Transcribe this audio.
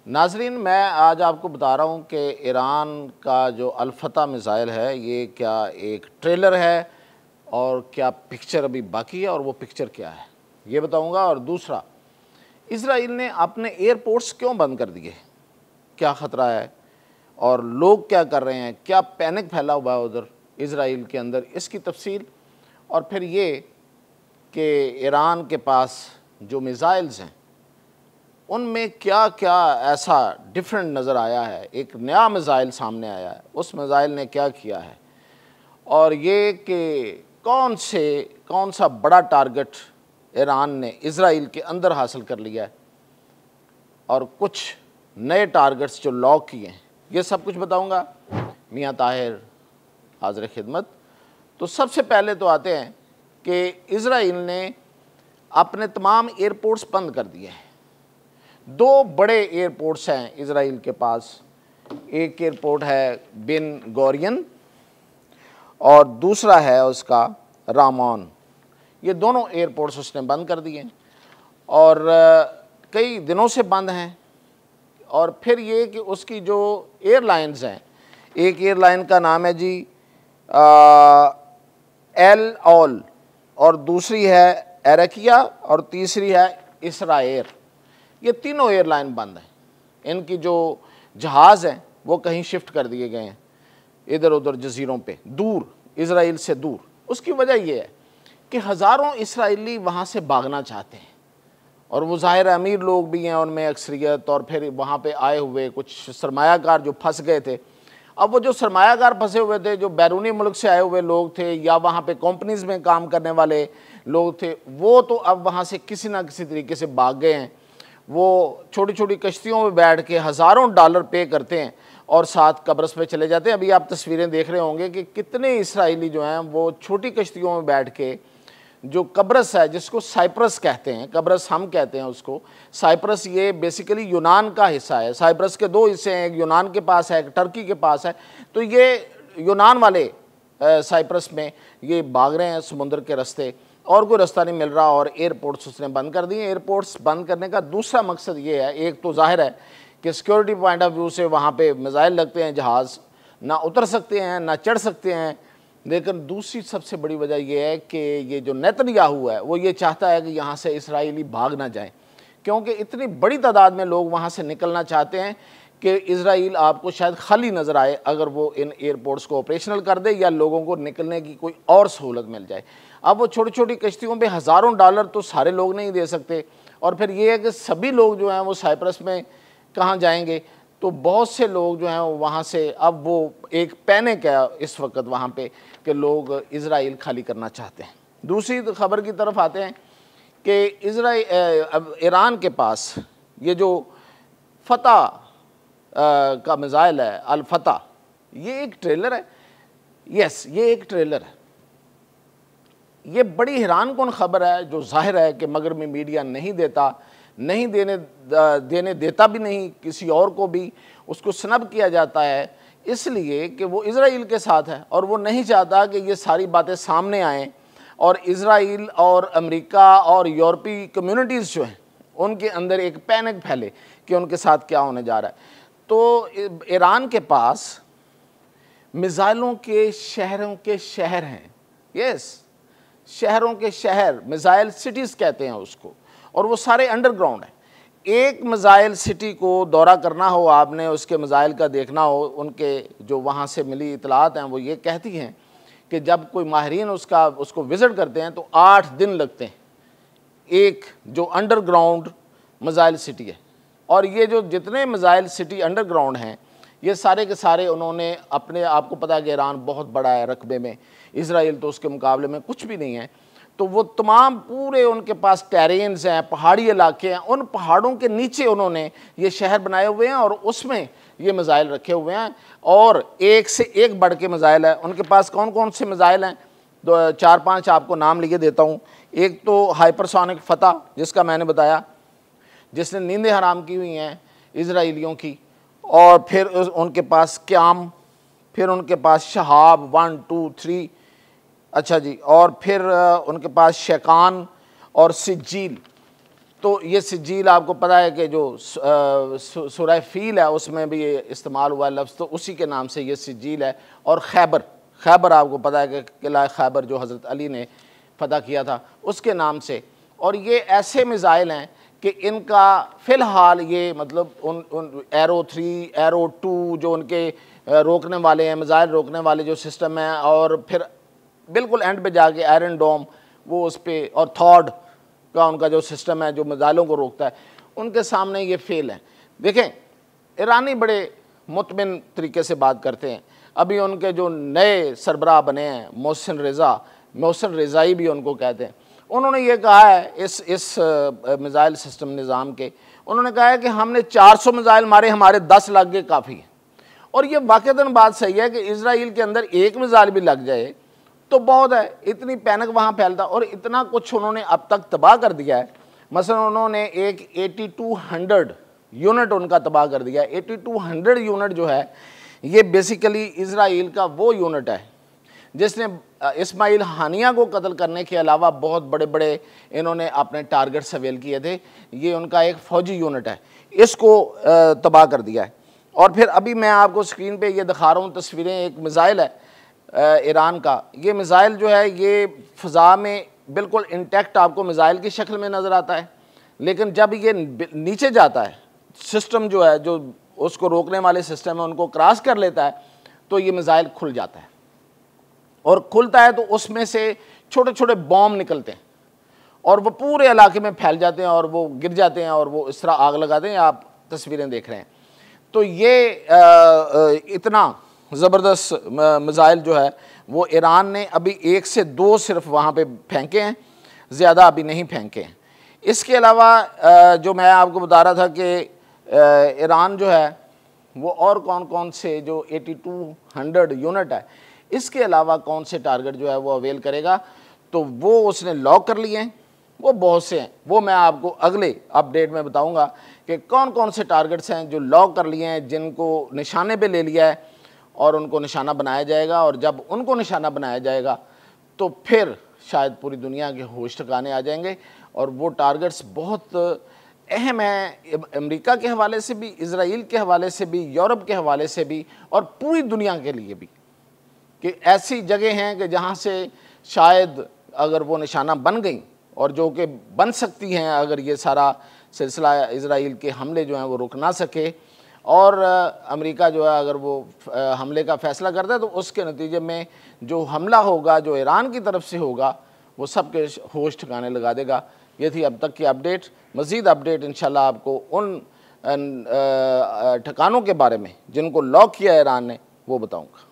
नाजरीन, मैं आज आपको बता रहा हूँ कि ईरान का जो अल-फतह मिसाइल है ये क्या एक ट्रेलर है और क्या पिक्चर अभी बाकी है और वो पिक्चर क्या है ये बताऊँगा। और दूसरा, इसराइल ने अपने एयरपोर्ट्स क्यों बंद कर दिए, क्या ख़तरा है और लोग क्या कर रहे हैं, क्या पैनिक फैला हुआ है उधर इसराइल के अंदर, इसकी तफसील। और फिर ये कि ईरान के पास जो मिसाइल्स हैं उनमें क्या क्या ऐसा डिफरेंट नज़र आया है, एक नया मिसाइल सामने आया है, उस मिसाइल ने क्या किया है, और ये कि कौन सा बड़ा टारगेट ईरान ने इसराइल के अंदर हासिल कर लिया है और कुछ नए टारगेट्स जो लॉक किए हैं, ये सब कुछ बताऊंगा। मियां ताहिर हाज़िर खिदमत। तो सबसे पहले तो आते हैं कि इसराइल ने अपने तमाम एयरपोर्ट्स बंद कर दिए हैं। दो बड़े एयरपोर्ट्स हैं इसराइल के पास, एक एयरपोर्ट है बिन गोरियन और दूसरा है उसका रामोन। ये दोनों एयरपोर्ट्स उसने बंद कर दिए और कई दिनों से बंद हैं। और फिर ये कि उसकी जो एयरलाइंस हैं, एक एयरलाइन का नाम है जी एल ऑल और दूसरी है एरकिया और तीसरी है इसराइल। ये तीनों एयरलाइन बंद हैं। इनकी जो जहाज़ हैं वो कहीं शिफ्ट कर दिए गए हैं इधर उधर जजीरों पे, दूर, इसराइल से दूर। उसकी वजह ये है कि हज़ारों इसराइली वहाँ से भागना चाहते हैं और वो ज़ाहिर अमीर लोग भी हैं उनमें अक्सरियत, और फिर वहाँ पे आए हुए कुछ सरमायाकार जो फंस गए थे। अब वो जो सरमायाकार फंसे हुए थे, जो बैरूनी मुल्क से आए हुए लोग थे या वहाँ पे कंपनीज़ में काम करने वाले लोग थे, वो तो अब वहाँ से किसी ना किसी तरीके से भाग गए हैं। वो छोटी छोटी कश्तियों में बैठ के हज़ारों डॉलर पे करते हैं और साथ कब्रस पे चले जाते हैं। अभी आप तस्वीरें देख रहे होंगे कि कितने इसराइली जो हैं वो छोटी कश्तियों में बैठ के, जो कब्रस है जिसको साइप्रस कहते हैं, कब्रस हम कहते हैं उसको, साइप्रस ये बेसिकली यूनान का हिस्सा है। साइप्रस के दो हिस्से हैं, एक यूनान के पास है, एक टर्की के पास है। तो ये यूनान वाले साइप्रस में ये भाग रहे हैं समुद्र के रास्ते और कोई रास्ता नहीं मिल रहा और एयरपोर्ट्स उसने बंद कर दिए। एयरपोर्ट्स बंद करने का दूसरा मकसद ये है, एक तो जाहिर है कि सिक्योरिटी पॉइंट ऑफ व्यू से वहाँ पे मिसाइल लगते हैं, जहाज़ ना उतर सकते हैं ना चढ़ सकते हैं। लेकिन दूसरी सबसे बड़ी वजह यह है कि ये जो नेतन्याहू है वो ये चाहता है कि यहाँ से इसराइली भाग ना जाएं, क्योंकि इतनी बड़ी तादाद में लोग वहाँ से निकलना चाहते हैं कि इसराइल आपको शायद खाली नज़र आए अगर वो इन एयरपोर्ट्स को ऑपरेशनल कर दे या लोगों को निकलने की कोई और सहूलत मिल जाए। अब वो छोटी छोटी कश्तियों पे हज़ारों डॉलर तो सारे लोग नहीं दे सकते, और फिर ये है कि सभी लोग जो हैं वो साइप्रस में कहाँ जाएंगे। तो बहुत से लोग जो हैं वहाँ से, अब वो एक पैनिक है इस वक्त वहाँ पे कि लोग इसराइल खाली करना चाहते हैं। दूसरी खबर की तरफ आते हैं कि अब ईरान के पास ये जो फतह का मिसाइल है अल-फतह, ये एक ट्रेलर है। यस, ये एक ट्रेलर है। ये बड़ी हैरान कौन खबर है जो जाहिर है कि मगरबी मीडिया नहीं देने देता भी नहीं, किसी और को भी उसको स्नब किया जाता है, इसलिए कि वो इसराइल के साथ है और वो नहीं चाहता कि ये सारी बातें सामने आएँ और इसराइल और अमेरिका और यूरोपीय कम्युनिटीज़ जो हैं उनके अंदर एक पैनिक फैले कि उनके साथ क्या होने जा रहा है। तो ईरान के पास मिसाइलों के शहर हैं। यस, शहरों के शहर, मिसाइल सिटीज़ कहते हैं उसको, और वो सारे अंडरग्राउंड हैं। एक मिसाइल सिटी को दौरा करना हो आपने, उसके मिसाइल का देखना हो, उनके जो वहाँ से मिली इतलात हैं वो ये कहती हैं कि जब कोई माहिरीन उसको विज़िट करते हैं तो 8 दिन लगते हैं एक जो अंडरग्राउंड मिसाइल सिटी है। और ये जो जितने मिसाइल सिटी अंडरग्राउंड हैं ये सारे के सारे उन्होंने अपने, आपको पता है कि ईरान बहुत बड़ा है रकबे में, इसराइल तो उसके मुकाबले में कुछ भी नहीं है। तो वो तमाम पूरे उनके पास टेरेन्स हैं, पहाड़ी इलाके हैं, उन पहाड़ों के नीचे उन्होंने ये शहर बनाए हुए हैं और उसमें ये मिसाइल रखे हुए हैं और एक से एक बढ़ के मिसाइल है उनके पास। कौन कौन से मिसाइल हैं, 4-5 आपको नाम लिखे देता हूँ। एक तो हाइपरसोनिक फतह जिसका मैंने बताया, जिसने नींदें हराम की हुई हैं इसराइलियों की, और फिर उनके पास क्याम, फिर उनके पास शहाब 1, 2, 3, अच्छा जी, और फिर उनके पास शेकान और सिज्जील। तो ये सिज्जील आपको पता है कि जो सूरह फील है उसमें भी ये इस्तेमाल हुआ लफ्ज़, तो उसी के नाम से ये सिज्जील है। और खैबर आपको पता है कि किला खैबर जो हज़रत अली ने फ़तह किया था उसके नाम से। और ये ऐसे मिज़ाइल हैं कि इनका फ़िलहाल ये मतलब उन एरो 3 एरो 2 जो उनके रोकने वाले हैं, मिज़ाइल रोकने वाले जो सिस्टम हैं, और फिर बिल्कुल एंड पे जाके आयरन डोम वो उस पर, और थॉड का उनका जो सिस्टम है जो मिज़ाइलों को रोकता है, उनके सामने ये फेल है। देखें, ईरानी बड़े मुतमिन तरीके से बात करते हैं। अभी उनके जो नए सरबराह बने हैं मोहसिन रज़ाई भी उनको कहते हैं, उन्होंने ये कहा है इस मिज़ाइल सिस्टम निज़ाम के, उन्होंने कहा है कि हमने 400 मिज़ाइल मारे, हमारे 10 लग गए काफ़ी है। और ये वाक़ईतन बात सही है कि इजराइल के अंदर एक मिज़ाइल भी लग जाए तो बहुत है। इतनी पैनिक वहाँ फैलता, और इतना कुछ उन्होंने अब तक तबाह कर दिया है। मसलन उन्होंने एक 8200 यूनिट उनका तबाह कर दिया है। 8200 यूनिट जो है ये बेसिकली इजराइल का वो यूनिट है जिसने इस्माइल हानिया को कत्ल करने के अलावा बहुत बड़े बड़े इन्होंने अपने टारगेट सवेल किए थे। ये उनका एक फ़ौजी यूनिट है, इसको तबाह कर दिया है। और फिर अभी मैं आपको स्क्रीन पे ये दिखा रहा हूँ तस्वीरें, एक मिज़ाइल है ईरान का। ये मिज़ाइल जो है ये फ़ज़ा में बिल्कुल इंटैक्ट आपको मिज़ाइल की शक्ल में नज़र आता है, लेकिन जब ये नीचे जाता है, सिस्टम जो है जो उसको रोकने वाले सिस्टम है उनको क्रॉस कर लेता है, तो ये मिज़ाइल खुल जाता है। और खुलता है तो उसमें से छोटे छोटे बॉम्ब निकलते हैं और वो पूरे इलाके में फैल जाते हैं और वो गिर जाते हैं और वो इस तरह आग लगाते हैं। आप तस्वीरें देख रहे हैं। तो ये इतना ज़बरदस्त मिज़ाइल जो है वो ईरान ने अभी 1 से 2 सिर्फ वहाँ पे फेंके हैं, ज़्यादा अभी नहीं फेंके हैं। इसके अलावा जो मैं आपको बता रहा था कि ईरान जो है वो और कौन कौन से जो 8200 यूनिट है, इसके अलावा कौन से टारगेट जो है वो अवेल करेगा, तो वो उसने लॉक कर लिए हैं। वो बहुत से हैं, वो मैं आपको अगले अपडेट में बताऊंगा कि कौन कौन से टारगेट्स हैं जो लॉक कर लिए हैं, जिनको निशाने पे ले लिया है और उनको निशाना बनाया जाएगा। और जब उनको निशाना बनाया जाएगा तो फिर शायद पूरी दुनिया के होश ठिकाने आ जाएंगे। और वो टारगेट्स बहुत अहम है अमेरिका के हवाले से भी, इजराइल के हवाले से भी, यूरोप के हवाले से भी, और पूरी दुनिया के लिए भी, कि ऐसी जगह हैं कि जहाँ से शायद अगर वो निशाना बन गई और जो कि बन सकती हैं अगर ये सारा सिलसिला इजराइल के हमले जो हैं वो रुक ना सके, और अमेरिका जो है अगर वो हमले का फ़ैसला करता है तो उसके नतीजे में जो हमला होगा जो ईरान की तरफ से होगा वो सबके होश ठिकाने लगा देगा। ये थी अब तक की अपडेट। मज़ीद अपडेट इंशाल्लाह आपको उन ठिकानों के बारे में जिनको लॉक किया ईरान ने वो बताऊँगा।